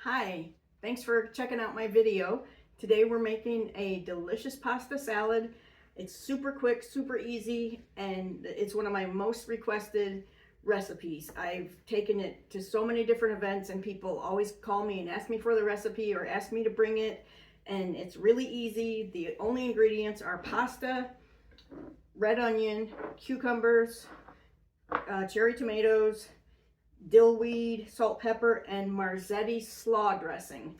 Hi, thanks for checking out my video. Today we're making a delicious pasta salad. It's super quick, super easy, and it's one of my most requested recipes. I've taken it to so many different events and people always call me and ask me for the recipe or ask me to bring it, and it's really easy. The only ingredients are pasta, red onion, cucumbers, cherry tomatoes, dill weed, salt, pepper, and Marzetti slaw dressing.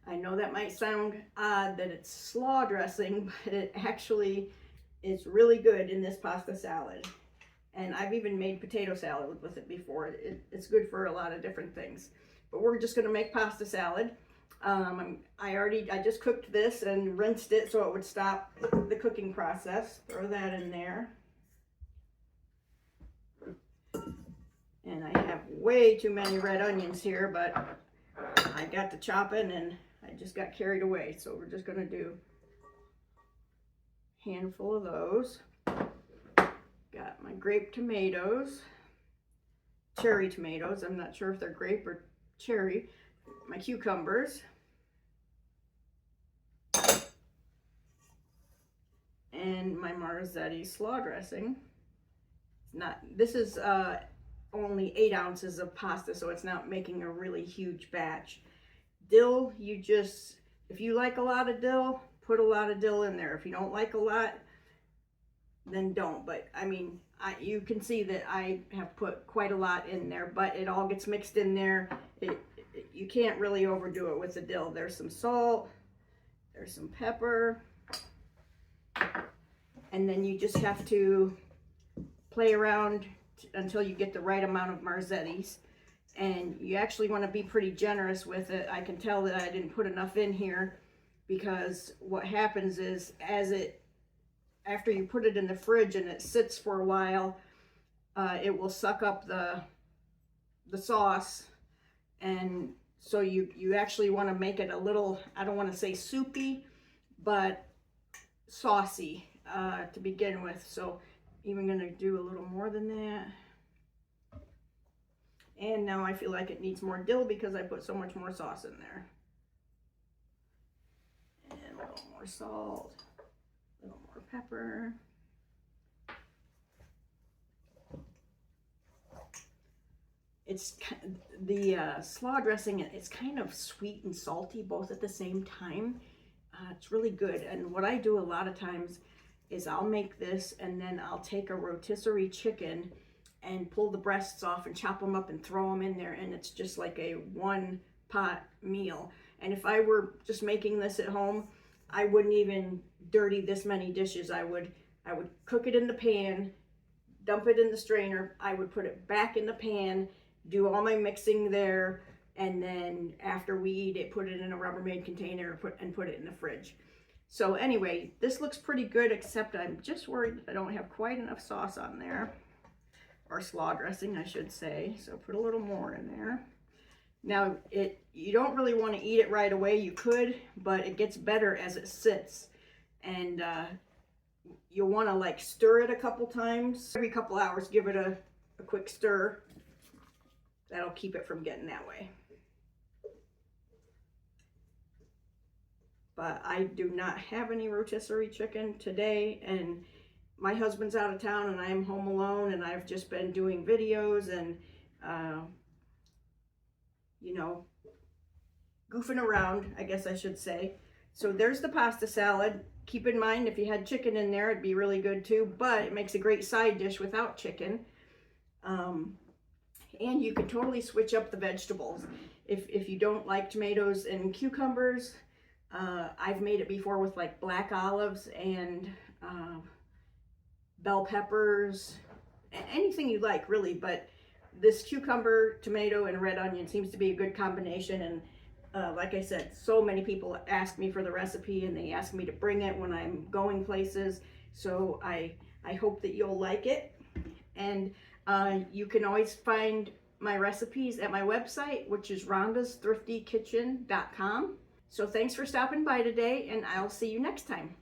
I know that might sound odd that it's slaw dressing, but it actually is really good in this pasta salad. And I've even made potato salad with it before. It's good for a lot of different things. But we're just going to make pasta salad. I just cooked this and rinsed it so it would stop the cooking process. Throw that in there. And I have way too many red onions here, but I got to chopping and I just got carried away. So we're just going to do a handful of those. Got my grape tomatoes, cherry tomatoes. I'm not sure if they're grape or cherry. My cucumbers. And my Marzetti slaw dressing. This is only 8 ounces of pasta, so it's not making a really huge batch. Dill, if you like a lot of dill, put a lot of dill in there. If you don't like a lot, then don't. But I mean, you can see that I have put quite a lot in there, but it all gets mixed in there. You can't really overdo it with the dill. There's some salt, there's some pepper, and then you just have to play around until you get the right amount of Marzettis. And you actually want to be pretty generous with it. I can tell that I didn't put enough in here because what happens is after you put it in the fridge and it sits for a while, it will suck up the sauce. And so you actually want to make it a little, I don't want to say soupy, but saucy to begin with. So even going to do a little more than that. And now I feel like it needs more dill because I put so much more sauce in there. And a little more salt, a little more pepper. It's the slaw dressing, it's kind of sweet and salty both at the same time. It's really good. And what I do a lot of times is I'll make this and then I'll take a rotisserie chicken and pull the breasts off and chop them up and throw them in there, and it's just like a one pot meal. And if I were just making this at home, I wouldn't even dirty this many dishes. I would cook it in the pan, dump it in the strainer, I would put it back in the pan, do all my mixing there, and then after we eat it, put it in a Rubbermaid container and put it in the fridge. So anyway, this looks pretty good, except I'm just worried I don't have quite enough sauce on there. Or slaw dressing, I should say. So put a little more in there. Now, you don't really want to eat it right away. You could, but it gets better as it sits. And you'll want to like stir it a couple times. Every couple hours, give it a quick stir. That'll keep it from getting that way. But I do not have any rotisserie chicken today, and my husband's out of town and I'm home alone, and I've just been doing videos and you know, goofing around, I guess I should say. So there's the pasta salad. Keep in mind, if you had chicken in there, it'd be really good too, but it makes a great side dish without chicken. And you can totally switch up the vegetables. If you don't like tomatoes and cucumbers, I've made it before with like black olives and bell peppers, anything you like really, but this cucumber, tomato, and red onion seems to be a good combination. And like I said, so many people ask me for the recipe and they ask me to bring it when I'm going places, so I hope that you'll like it. And you can always find my recipes at my website, which is rhondasthriftkitchen.com. So thanks for stopping by today, and I'll see you next time.